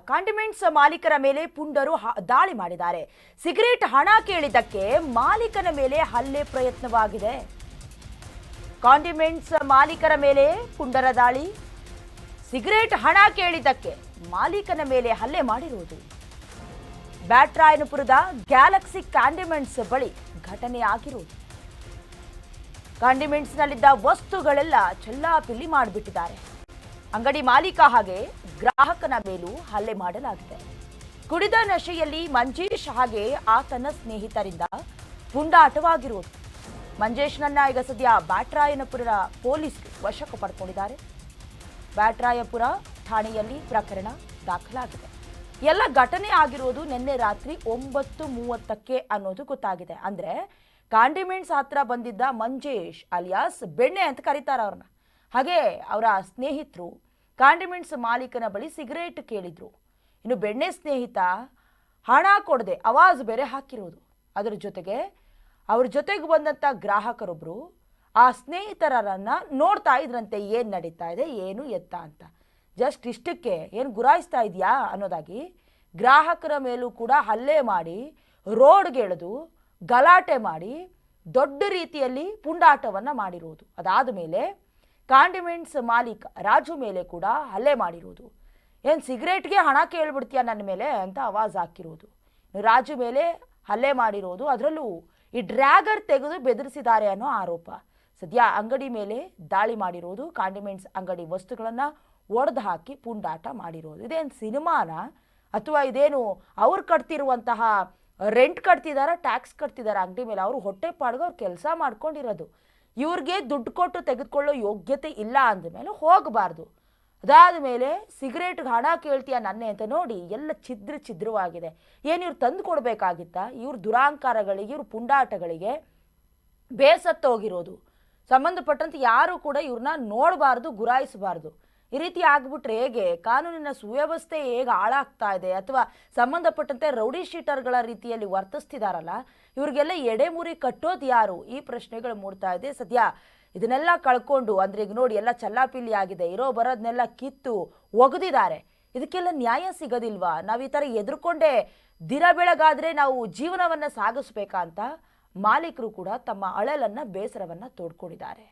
Condiments ಮಾಲೀಕರ ಮೇಲೆ ಪುಂಡರು ದಾಳಿ ಮಾಡಿದ್ದಾರೆ. ಸಿಗರೇಟ್ ಹಣ ಕೇಳಿದ್ದಕ್ಕೆ ಮಾಲೀಕನ ಮೇಲೆ ಹಲ್ಲೆ ಪ್ರಯತ್ನವಾಗಿದೆ. ಕಾಂಡಿಮೆಂಟ್ಸ್ ಮಾಲೀಕರ ಮೇಲೆ ಪುಂಡರ ದಾಳಿ. ಸಿಗರೇಟ್ ಹಣ ಕೇಳಿದ್ದಕ್ಕೆ ಮಾಲೀಕನ ಮೇಲೆ ಹಲ್ಲೆ ಮಾಡಿರುವುದು ಬ್ಯಾಟರಾಯನಪುರದ ಗ್ಯಾಲಕ್ಸಿ ಕಾಂಡಿಮೆಂಟ್ಸ್ ಬಳಿ ಘಟನೆ ಆಗಿರುವುದು. ಕಾಂಡಿಮೆಂಟ್ಸ್ನಲ್ಲಿದ್ದ ವಸ್ತುಗಳೆಲ್ಲ ಚೆಲ್ಲಾಪಿಲ್ಲಿ ಮಾಡಿಬಿಟ್ಟಿದ್ದಾರೆ. ಅಂಗಡಿ ಮಾಲೀಕ ಹಾಗೆ ಗ್ರಾಹಕನ ಮೇಲೂ ಹಲ್ಲೆ ಮಾಡಲಾಗಿದೆ. ಕುಡಿದ ನಶೆಯಲ್ಲಿ ಮಂಜೇಶ್ ಹಾಗೆ ಆತನ ಸ್ನೇಹಿತರಿಂದ ಪುಂಡಾಟವಾಗಿರುವುದು. ಮಂಜೇಶ್ನನ್ನ ಈಗ ಸದ್ಯ ಬ್ಯಾಟರಾಯನಪುರ ಪೊಲೀಸರು ವಶಕ್ಕೆ ಪಡ್ಕೊಂಡಿದ್ದಾರೆ. ಬ್ಯಾಟರಾಯಪುರ ಠಾಣೆಯಲ್ಲಿ ಪ್ರಕರಣ ದಾಖಲಾಗಿದೆ. ಎಲ್ಲ ಘಟನೆ ಆಗಿರೋದು ನಿನ್ನೆ ರಾತ್ರಿ 9:30ಕ್ಕೆ ಅನ್ನೋದು ಗೊತ್ತಾಗಿದೆ. ಅಂದ್ರೆ ಕಾಂಡಿಮೆಂಟ್ಸ್ ಹತ್ರ ಬಂದಿದ್ದ ಮಂಜೇಶ್ ಅಲಿಯಾಸ್ ಬೆಣ್ಣೆ ಅಂತ ಕರೀತಾರ ಅವ್ರನ್ನ. ಹಾಗೆ ಅವರ ಸ್ನೇಹಿತರು ಕಾಂಡಿಮೆಂಟ್ಸ್ ಮಾಲೀಕನ ಬಳಿ ಸಿಗರೇಟ್ ಕೇಳಿದ್ರು. ಇನ್ನು ಬೆಣ್ಣೆ ಸ್ನೇಹಿತ ಹಣ ಕೊಡದೆ ಆವಾಜ್ ಬೇರೆ ಹಾಕಿರೋದು. ಅದರ ಜೊತೆಗೆ ಅವ್ರ ಜೊತೆಗೆ ಬಂದಂಥ ಗ್ರಾಹಕರೊಬ್ರು ಆ ಸ್ನೇಹಿತರನ್ನ ನೋಡ್ತಾ ಇದ್ರಂತೆ, ಏನು ನಡೀತಾ ಇದೆ ಏನು ಎತ್ತ ಅಂತ. ಜಸ್ಟ್ ಇಷ್ಟಕ್ಕೆ ಏನು ಗುರಾಯಿಸ್ತಾ ಇದೆಯಾ ಅನ್ನೋದಾಗಿ ಗ್ರಾಹಕರ ಮೇಲೂ ಕೂಡ ಹಲ್ಲೆ ಮಾಡಿ ರೋಡ್ಗೆ ಎಳೆದು ಗಲಾಟೆ ಮಾಡಿ ದೊಡ್ಡ ರೀತಿಯಲ್ಲಿ ಪುಂಡಾಟವನ್ನು ಮಾಡಿರುವುದು. ಅದಾದ ಮೇಲೆ ಕಾಂಡಿಮೆಂಟ್ಸ್ ಮಾಲೀಕ ರಾಜು ಮೇಲೆ ಕೂಡ ಹಲ್ಲೆ ಮಾಡಿರುವುದು. ಏನು ಸಿಗರೇಟ್ಗೆ ಹಣ ಕೇಳ್ಬಿಡ್ತೀಯ ನನ್ನ ಮೇಲೆ ಅಂತ ಆವಾಜ್ ಹಾಕಿರೋದು. ರಾಜು ಮೇಲೆ ಹಲ್ಲೆ ಮಾಡಿರೋದು, ಅದರಲ್ಲೂ ಈ ಡ್ರ್ಯಾಗರ್ ತೆಗೆದು ಬೆದರಿಸಿದ್ದಾರೆ ಅನ್ನೋ ಆರೋಪ. ಸದ್ಯ ಅಂಗಡಿ ಮೇಲೆ ದಾಳಿ ಮಾಡಿರೋದು, ಕಾಂಡಿಮೆಂಟ್ಸ್ ಅಂಗಡಿ ವಸ್ತುಗಳನ್ನು ಒಡೆದು ಹಾಕಿ ಪುಂಡಾಟ ಮಾಡಿರೋದು. ಇದೇನು ಸಿನಿಮಾನ ಅಥವಾ ಇದೇನು ಅವ್ರು ಕಟ್ತಿರುವಂತಹ ರೆಂಟ್ ಕಟ್ತಿದಾರ, ಟ್ಯಾಕ್ಸ್ ಕಟ್ತಿದಾರ ಅಂಗಡಿ ಮೇಲೆ? ಅವರು ಹೊಟ್ಟೆ ಪಾಡ್ಗೆ ಅವ್ರು ಕೆಲಸ ಮಾಡ್ಕೊಂಡಿರೋದು. ಇವ್ರಿಗೆ ದುಡ್ಡು ಕೊಟ್ಟು ತೆಗೆದುಕೊಳ್ಳೋ ಯೋಗ್ಯತೆ ಇಲ್ಲ ಅಂದಮೇಲೆ ಹೋಗಬಾರ್ದು. ಅದಾದ ಮೇಲೆ ಸಿಗರೇಟ್ಗೆ ಹಣ ಕೇಳ್ತೀಯ ನನ್ನೆ ಅಂತ ನೋಡಿ ಎಲ್ಲ ಛಿದ್ರವಾಗಿದೆ. ಏನು ಇವ್ರು ತಂದು ಕೊಡಬೇಕಾಗಿತ್ತಾ? ಇವ್ರ ದುರಾಂಕಾರಗಳಿಗೆ, ಇವ್ರ ಪುಂಡಾಟಗಳಿಗೆ ಬೇಸತ್ತೋಗಿರೋದು. ಸಂಬಂಧಪಟ್ಟಂತೆ ಯಾರು ಕೂಡ ಇವ್ರನ್ನ ನೋಡಬಾರ್ದು, ಗುರಾಯಿಸಬಾರ್ದು. ಈ ರೀತಿ ಆಗ್ಬಿಟ್ರೆ ಹೇಗೆ? ಕಾನೂನಿನ ಸುವ್ಯವಸ್ಥೆ ಹೇಗೆ ಹಾಳಾಗ್ತಾ ಇದೆ? ಅಥವಾ ಸಂಬಂಧಪಟ್ಟಂತೆ ರೌಡಿ ಶೀಟರ್ಗಳ ರೀತಿಯಲ್ಲಿ ವರ್ತಿಸ್ತಿದಾರಲ್ಲ, ಇವ್ರಿಗೆಲ್ಲ ಎಡೆಮುರಿ ಕಟ್ಟೋದು ಯಾರು? ಈ ಪ್ರಶ್ನೆಗಳು ಮೂಡ್ತಾ ಇದೆ. ಸದ್ಯ ಇದನ್ನೆಲ್ಲ ಕಳ್ಕೊಂಡು ಅಂದ್ರೆ ಈಗ ನೋಡಿ ಎಲ್ಲ ಚಲ್ಲಾಪಿಲ್ಲಿ ಆಗಿದೆ. ಇರೋ ಬರೋದನ್ನೆಲ್ಲ ಕಿತ್ತು ಒಗೆದಿದ್ದಾರೆ. ಇದಕ್ಕೆಲ್ಲ ನ್ಯಾಯ ಸಿಗೋದಿಲ್ವಾ? ನಾವು ಈ ಥರ ಎದುರ್ಕೊಂಡೇ ದಿನ ಬೆಳಗಾದ್ರೆ ನಾವು ಜೀವನವನ್ನು ಸಾಗಿಸ್ಬೇಕಾ ಅಂತ ಮಾಲೀಕರು ಕೂಡ ತಮ್ಮ ಅಳಲನ್ನ ಬೇಸರವನ್ನ ತೋಡ್ಕೊಂಡಿದ್ದಾರೆ.